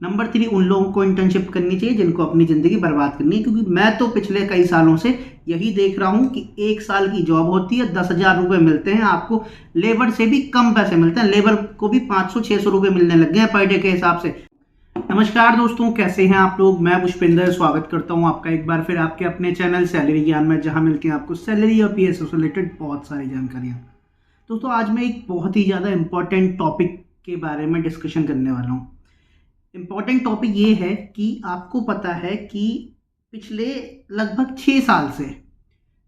Number 3, उन लोगों को इंटर्नशिप करनी चाहिए जिनको अपनी ज़िंदगी बर्बाद करनी है, क्योंकि मैं तो पिछले कई सालों से यही देख रहा हूँ कि 1 साल की जॉब होती है, 10,000 रुपये मिलते हैं आपको, लेबर से भी कम पैसे मिलते हैं, लेबर को भी 500-600 रुपये मिलने लग गए हैं पर डे के हिसाब से। नमस्कार दोस्तों, कैसे हैं आप लोग। मैं पुष्पिंदर स्वागत करता हूं आपका एक बार फिर आपके अपने चैनल सैलरी ज्ञान में, जहां मिलती हैं आपको सैलरी और पीएस से रिलेटेड बहुत सारी जानकारियां। दोस्तों, आज मैं एक बहुत ही ज़्यादा इम्पोर्टेंट टॉपिक के बारे में डिस्कशन करने वाला हूं। इम्पोर्टेंट टॉपिक ये है कि आपको पता है कि पिछले लगभग 6 साल से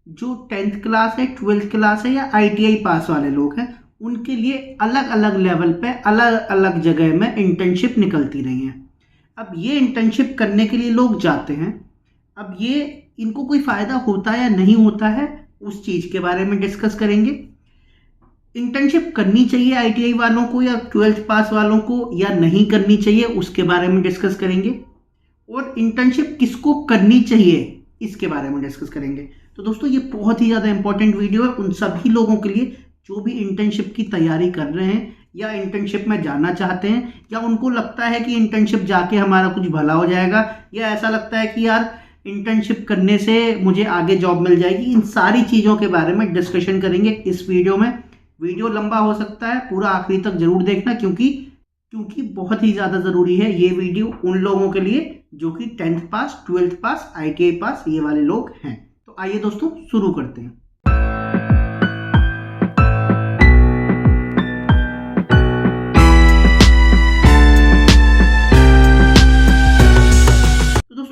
जो 10th क्लास है, 12th क्लास है या ITI पास वाले लोग हैं, उनके लिए अलग अलग लेवल पे अलग अलग जगह में इंटर्नशिप निकलती रही हैं। अब ये इंटर्नशिप करने के लिए लोग जाते हैं। अब ये इनको कोई फ़ायदा होता है या नहीं होता है, उस चीज़ के बारे में डिस्कस करेंगे। इंटर्नशिप करनी चाहिए ITI वालों को या 12th पास वालों को या नहीं करनी चाहिए, उसके बारे में डिस्कस करेंगे। और इंटर्नशिप किसको करनी चाहिए, इसके बारे में डिस्कस करेंगे। तो दोस्तों, ये बहुत ही ज़्यादा इंपॉर्टेंट वीडियो है उन सभी लोगों के लिए जो भी इंटर्नशिप की तैयारी कर रहे हैं या इंटर्नशिप में जाना चाहते हैं, या उनको लगता है कि इंटर्नशिप जाके हमारा कुछ भला हो जाएगा, या ऐसा लगता है कि यार इंटर्नशिप करने से मुझे आगे जॉब मिल जाएगी। इन सारी चीज़ों के बारे में डिस्कशन करेंगे इस वीडियो में। वीडियो लंबा हो सकता है, पूरा आखिरी तक जरूर देखना, क्योंकि बहुत ही ज़्यादा ज़रूरी है ये वीडियो उन लोगों के लिए जो कि 10th पास, 12th पास, ITI पास ये वाले लोग हैं। तो आइए दोस्तों, शुरू करते हैं।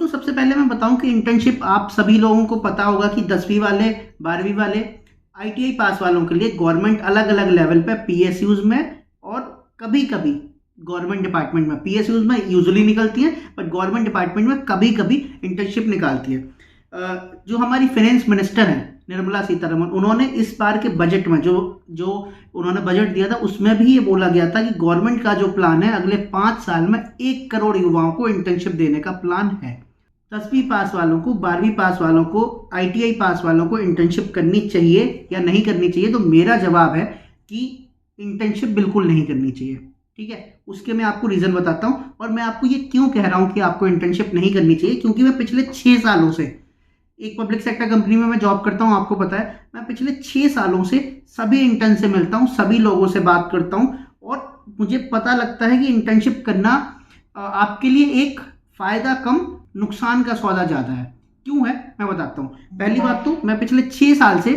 सबसे पहले मैं बताऊं कि इंटर्नशिप आप सभी लोगों को पता होगा कि 10वीं वाले, 12वीं वाले, ITI पास वालों के लिए गवर्नमेंट अलग अलग लेवल पे PSUs में और कभी कभी गवर्नमेंट डिपार्टमेंट में, PSUs में यूजुअली निकलती हैं, बट गवर्नमेंट डिपार्टमेंट में कभी कभी इंटर्नशिप निकालती है। जो हमारी फाइनेंस मिनिस्टर हैं निर्मला सीतारमण, उन्होंने इस बार के बजट में जो उन्होंने बजट दिया था, उसमें भी ये बोला गया था कि गवर्नमेंट का जो प्लान है अगले 5 साल में 1 करोड़ युवाओं को इंटर्नशिप देने का प्लान है। 10वीं पास वालों को, 12वीं पास वालों को, ITI पास वालों को इंटर्नशिप करनी चाहिए या नहीं करनी चाहिए। तो मेरा जवाब है कि इंटर्नशिप बिल्कुल नहीं करनी चाहिए। ठीक है, उसके मैं आपको रीज़न बताता हूँ और मैं आपको ये क्यों कह रहा हूँ कि आपको इंटर्नशिप नहीं करनी चाहिए। क्योंकि मैं पिछले 6 सालों से एक पब्लिक सेक्टर कंपनी में मैं जॉब करता हूँ, आपको पता है। मैं पिछले 6 सालों से सभी इंटर्न से मिलता हूँ, सभी लोगों से बात करता हूँ, और मुझे पता लगता है कि इंटर्नशिप करना आपके लिए एक फ़ायदा कम, नुकसान का सौदा ज़्यादा है। क्यों है, मैं बताता हूँ। पहली बात तो मैं पिछले 6 साल से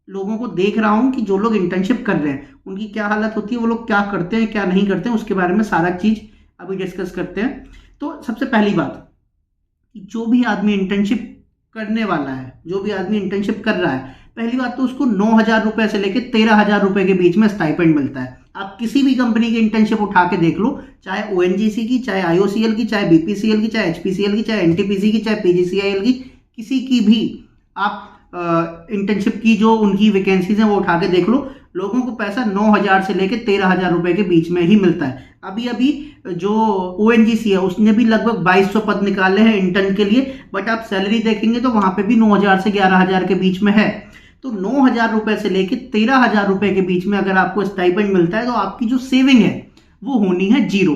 लोगों को देख रहा हूँ कि जो लोग इंटर्नशिप कर रहे हैं उनकी क्या हालत होती है, वो लोग क्या करते हैं, क्या नहीं करते हैं, उसके बारे में सारा चीज़ अभी डिस्कस करते हैं। तो सबसे पहली बात कि जो भी आदमी इंटर्नशिप करने वाला है, जो भी आदमी इंटर्नशिप कर रहा है, पहली बात तो उसको 9,000 रुपये से लेकर 13,000 रुपये के बीच में स्टाइपेंड मिलता है। आप किसी भी कंपनी की इंटर्नशिप उठा के देख लो, चाहे ONGC की, चाहे IOCL की, चाहे BPCL की, चाहे HPCL की, चाहे NTPC की, चाहे PGCIL की, किसी की भी आप इंटर्नशिप की जो उनकी वैकेंसीज हैं वो उठा के देख लो, लोगों को पैसा 9,000 से लेकर 13,000 रुपये के बीच में ही मिलता है। अभी जो ONGC है उसने भी लगभग 2,200 पद निकाले हैं इंटर्न के लिए, बट आप सैलरी देखेंगे तो वहाँ पे भी 9,000 से 11,000 के बीच में है। तो 9,000 रुपये से लेकर 13,000 रुपये के बीच में अगर आपको स्टाइपेंड मिलता है तो आपकी जो सेविंग है वो होनी है जीरो।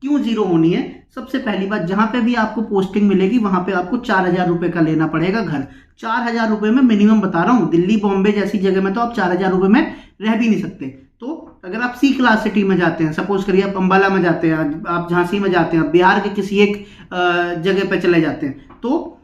क्यों जीरो होनी है? सबसे पहली बात, जहाँ पे भी आपको पोस्टिंग मिलेगी वहाँ पे आपको 4,000 रुपये का लेना पड़ेगा घर। 4,000 रुपये में मिनिमम बता रहा हूँ, दिल्ली बॉम्बे जैसी जगह में तो आप 4,000 रुपये में रह भी नहीं सकते। तो अगर आप C क्लास सिटी में जाते हैं, सपोज करिए आप अम्बाला में जाते हैं, आप झांसी में जाते हैं, बिहार के किसी एक जगह पे चले जाते हैं, तो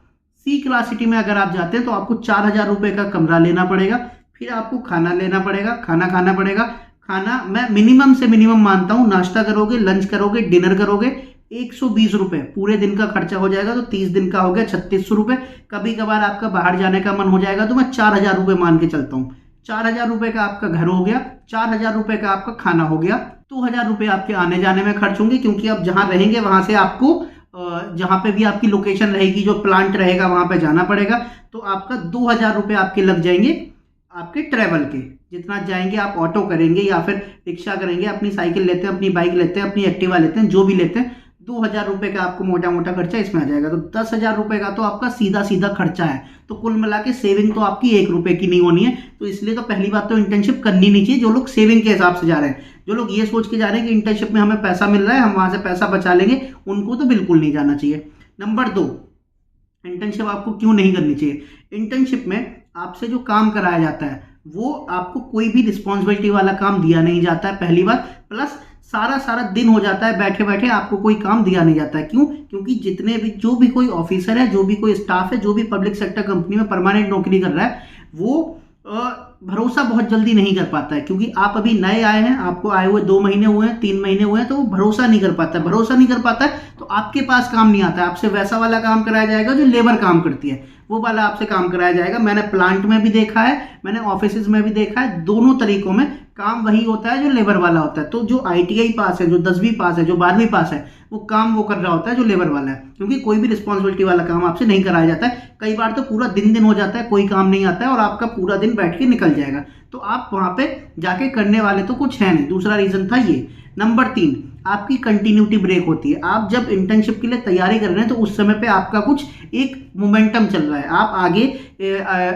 C क्लास सिटी में अगर आप जाते हैं तो आपको 4,000 रुपये का कमरा लेना पड़ेगा। फिर आपको खाना लेना पड़ेगा, खाना खाना पड़ेगा। खाना मैं मिनिमम से मिनिमम मानता हूँ, नाश्ता करोगे, लंच करोगे, डिनर करोगे, 120 रुपये पूरे दिन का खर्चा हो जाएगा। तो 30 दिन का हो गया 3,600 रुपये। कभी कभार आपका बाहर जाने का मन हो जाएगा तो मैं 4,000 रुपये मान के चलता हूँ। 4,000 रुपये का आपका घर हो गया, 4,000 रुपये का आपका खाना हो गया, 2,000 रुपये आपके आने जाने में खर्च होंगे, क्योंकि आप जहाँ रहेंगे वहाँ से आपको जहाँ पे भी आपकी लोकेशन रहेगी, जो प्लांट रहेगा वहाँ पे जाना पड़ेगा। तो आपका 2,000 रुपये आपके लग जाएंगे आपके ट्रैवल के। जितना जाएंगे आप ऑटो करेंगे या फिर रिक्शा करेंगे, अपनी साइकिल लेते हैं, अपनी बाइक लेते हैं, अपनी एक्टिवा लेते हैं, जो भी लेते हैं, 2,000 रुपये का आपको मोटा मोटा खर्चा इसमें आ जाएगा, तो 10,000 रुपये का तो आपका सीधा सीधा खर्चा है। तो कुल मिला के सेविंग तो आपकी 1 रुपये की नहीं होनी है। तो इसलिए तो पहली बात तो इंटर्नशिप करनी नहीं चाहिए जो लोग सेविंग के हिसाब से जा रहे हैं। जो लोग ये सोच के जा रहे हैं कि इंटर्नशिप में हमें पैसा मिल रहा है, हम वहां से पैसा बचा लेंगे, उनको तो बिल्कुल नहीं जाना चाहिए। नंबर 2, इंटर्नशिप आपको क्यों नहीं करनी चाहिए। इंटर्नशिप में आपसे जो काम कराया जाता है वो आपको कोई भी रिस्पॉन्सिबिलिटी वाला काम दिया नहीं जाता है, पहली बात। प्लस सारा दिन हो जाता है बैठे बैठे, आपको कोई काम दिया नहीं जाता है। क्यों? क्योंकि जितने भी जो भी कोई ऑफिसर है, जो भी कोई स्टाफ है, जो भी पब्लिक सेक्टर कंपनी में परमानेंट नौकरी कर रहा है, वो भरोसा बहुत जल्दी नहीं कर पाता है। क्योंकि आप अभी नए आए हैं, आपको आए हुए 2 महीने हुए हैं, 3 महीने हुए हैं, तो वो भरोसा नहीं कर पाता है। भरोसा नहीं कर पाता है तो आपके पास काम नहीं आता है। आपसे वैसा वाला काम कराया जाएगा जो लेबर काम करती है, वो वाला आपसे काम कराया जाएगा। मैंने प्लांट में भी देखा है, मैंने ऑफिस में भी देखा है, दोनों तरीकों में काम वही होता है जो लेबर वाला होता है। तो जो ITI पास है, जो 10वीं पास है, जो 12वीं पास है, वो काम वो कर रहा होता है जो लेबर वाला है। क्योंकि कोई भी रिस्पॉन्सिबिलिटी वाला काम आपसे नहीं कराया जाता है। कई बार तो पूरा दिन हो जाता है, कोई काम नहीं आता है और आपका पूरा दिन बैठ के निकल जाएगा। तो आप वहां पे जाके करने वाले तो कुछ है नहीं। दूसरा रीजन था ये। नंबर 3, आपकी कंटिन्यूटी ब्रेक होती है। आप जब इंटर्नशिप के लिए तैयारी कर रहे हैं तो उस समय पे आपका कुछ एक मोमेंटम चल रहा है। आप आगे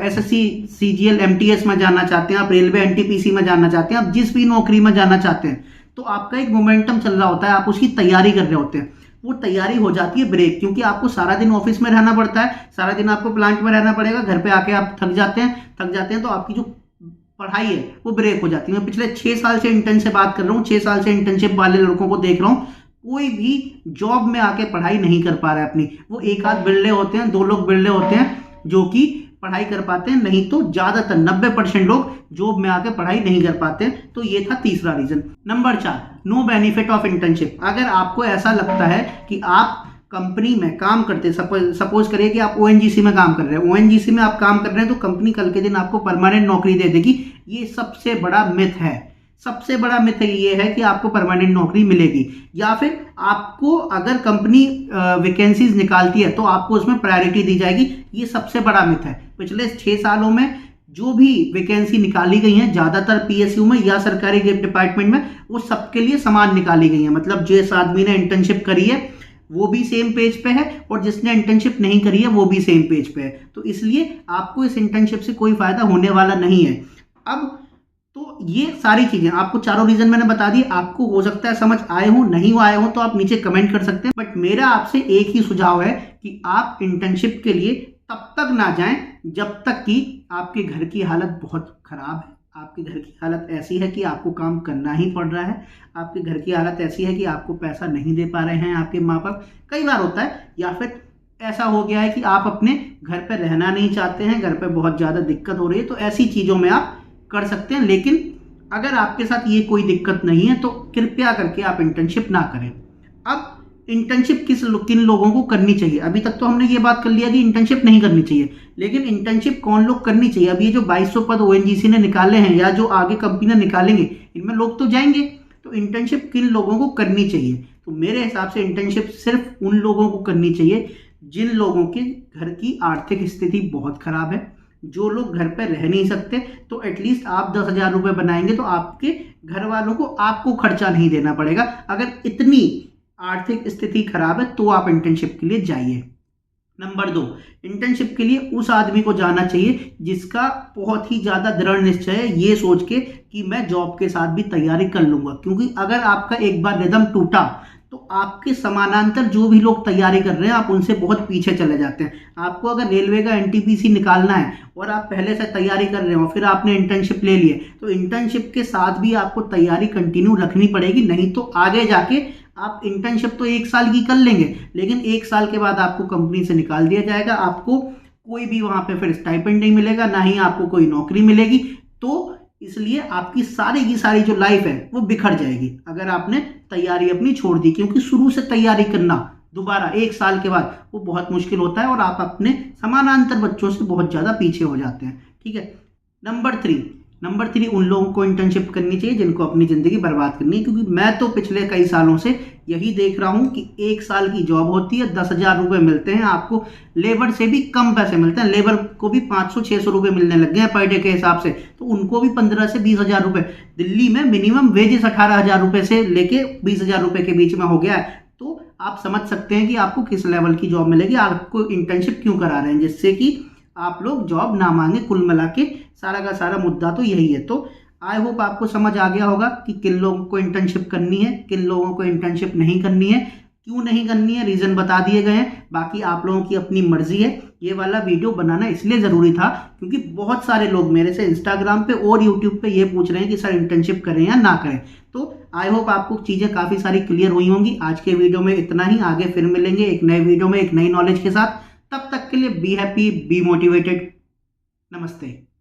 SSC CGL MTS में जाना चाहते हैं, आप रेलवे NTPC में जाना चाहते हैं, आप जिस भी नौकरी में जाना चाहते हैं, तो आपका एक मोमेंटम चल रहा होता है, आप उसकी तैयारी कर रहे होते हैं। वो तैयारी हो जाती है ब्रेक, क्योंकि आपको सारा दिन ऑफिस में रहना पड़ता है, सारा दिन आपको प्लांट में रहना पड़ेगा, घर पे आके आप थक जाते हैं, तो आपकी जो पढ़ाई है वो ब्रेक हो जाती है। मैं पिछले 6 साल से इंटर्न से बात कर रहा हूँ, 6 साल से इंटर्नशिप वाले लड़कों को देख रहा हूँ, कोई भी जॉब में आके पढ़ाई नहीं कर पा रहा है अपनी। वो एक आध बिरले होते हैं, 2 लोग बिरले होते हैं जो कि पढ़ाई कर पाते हैं, नहीं तो ज्यादातर 90% लोग जॉब में आके पढ़ाई नहीं कर पाते हैं। तो ये था तीसरा reason. Number 4, no benefit of internship. अगर आपको ऐसा लगता है कि आप कंपनी में काम करते, सपोज करिए कि आप ONGC में काम कर रहे हैं, ONGC में आप काम कर रहे हैं, तो कंपनी कल के दिन आपको परमानेंट नौकरी दे देगी। ये सबसे बड़ा मिथ है। सबसे बड़ा मिथ ये है कि आपको परमानेंट नौकरी मिलेगी, या फिर आपको अगर कंपनी वैकेंसीज निकालती है तो आपको उसमें प्रायोरिटी दी जाएगी। ये सबसे बड़ा मिथ है। पिछले 6 सालों में जो भी वैकेंसी निकाली गई हैं, ज्यादातर PSU में या सरकारी डिपार्टमेंट में, वो सबके लिए समान निकाली गई हैं। मतलब जिस आदमी ने इंटर्नशिप करी है वो भी सेम पेज पे है, और जिसने इंटर्नशिप नहीं करी है वो भी सेम पेज पे है। तो इसलिए आपको इस इंटर्नशिप से कोई फायदा होने वाला नहीं है। अब तो ये सारी चीजें आपको, चारों रीजन मैंने बता दी। आपको हो सकता है समझ आए हो, नहीं आए हो तो आप नीचे कमेंट कर सकते हैं। बट मेरा आपसे एक ही सुझाव है कि आप इंटर्नशिप के लिए तब तक ना जाएं जब तक कि आपके घर की हालत बहुत खराब है, आपके घर की हालत ऐसी है कि आपको काम करना ही पड़ रहा है, आपके घर की हालत ऐसी है कि आपको पैसा नहीं दे पा रहे हैं आपके माँ बाप, कई बार होता है। या फिर ऐसा हो गया है कि आप अपने घर पे रहना नहीं चाहते हैं, घर पे बहुत ज़्यादा दिक्कत हो रही है, तो ऐसी चीज़ों में आप कर सकते हैं। लेकिन अगर आपके साथ ये कोई दिक्कत नहीं है तो कृपया करके आप इंटर्नशिप ना करें। अब इंटर्नशिप किन लोगों को करनी चाहिए। अभी तक तो हमने ये बात कर लिया कि इंटर्नशिप नहीं करनी चाहिए, लेकिन इंटर्नशिप कौन लोग करनी चाहिए। अब ये जो 2200 पद ONGC ने निकाले हैं या जो आगे कंपनी निकालेंगे, इनमें लोग तो जाएंगे। तो इंटर्नशिप किन लोगों को करनी चाहिए, तो मेरे हिसाब से इंटर्नशिप सिर्फ उन लोगों को करनी चाहिए जिन लोगों के घर की आर्थिक स्थिति बहुत खराब है, जो लोग घर पे रह नहीं सकते। तो एटलीस्ट आप 10,000 रुपये बनाएंगे तो आपके घर वालों को आपको खर्चा नहीं देना पड़ेगा। अगर इतनी आर्थिक स्थिति खराब है तो आप इंटर्नशिप के लिए जाइए। नंबर 2, इंटर्नशिप के लिए उस आदमी को जाना चाहिए जिसका बहुत ही ज्यादा दृढ़ निश्चय है, ये सोच के कि मैं जॉब के साथ भी तैयारी कर लूंगा। क्योंकि अगर आपका एक बार रिदम टूटा तो आपके समानांतर जो भी लोग तैयारी कर रहे हैं आप उनसे बहुत पीछे चले जाते हैं। आपको अगर रेलवे का NTPC निकालना है और आप पहले से तैयारी कर रहे हो, फिर आपने इंटर्नशिप ले लिए, तो इंटर्नशिप के साथ भी आपको तैयारी कंटिन्यू रखनी पड़ेगी। नहीं तो आगे जाके आप इंटर्नशिप तो 1 साल की कर लेंगे, लेकिन 1 साल के बाद आपको कंपनी से निकाल दिया जाएगा, आपको कोई भी वहां पे फिर स्टाइपेंड नहीं मिलेगा, ना ही आपको कोई नौकरी मिलेगी। तो इसलिए आपकी सारी की सारी जो लाइफ है वो बिखर जाएगी अगर आपने तैयारी अपनी छोड़ दी। क्योंकि शुरू से तैयारी करना दोबारा 1 साल के बाद वो बहुत मुश्किल होता है और आप अपने समानांतर बच्चों से बहुत ज़्यादा पीछे हो जाते हैं। ठीक है। नंबर 3 उन लोगों को इंटर्नशिप करनी चाहिए जिनको अपनी ज़िंदगी बर्बाद करनी है। क्योंकि मैं तो पिछले कई सालों से यही देख रहा हूँ कि 1 साल की जॉब होती है, 10,000 रुपये मिलते हैं आपको, लेबर से भी कम पैसे मिलते हैं। लेबर को भी 500-600 रुपये मिलने लग गए हैं पर डे के हिसाब से, तो उनको भी 15 से 20,000 रुपये। दिल्ली में मिनिमम वेजेस 18,000 रुपये से लेके 20,000 रुपये के बीच में हो गया है। तो आप समझ सकते हैं कि आपको किस लेवल की जॉब मिलेगी, आपको इंटर्नशिप क्यों करा रहे हैं, जिससे कि आप लोग जॉब ना मांगे। कुल मिला के सारा का सारा मुद्दा तो यही है। तो आई होप आपको समझ आ गया होगा कि किन लोगों को इंटर्नशिप करनी है, किन लोगों को इंटर्नशिप नहीं करनी है, क्यों नहीं करनी है, रीज़न बता दिए गए हैं। बाकी आप लोगों की अपनी मर्जी है। ये वाला वीडियो बनाना इसलिए ज़रूरी था क्योंकि बहुत सारे लोग मेरे से इंस्टाग्राम पे और यूट्यूब पे ये पूछ रहे हैं कि सर इंटर्नशिप करें या ना करें। तो आई होप आपको चीज़ें काफ़ी सारी क्लियर हुई होंगी। आज के वीडियो में इतना ही, आगे फिर मिलेंगे एक नए वीडियो में एक नई नॉलेज के साथ। तब तक के लिए बी हैप्पी, बी मोटिवेटेड। नमस्ते।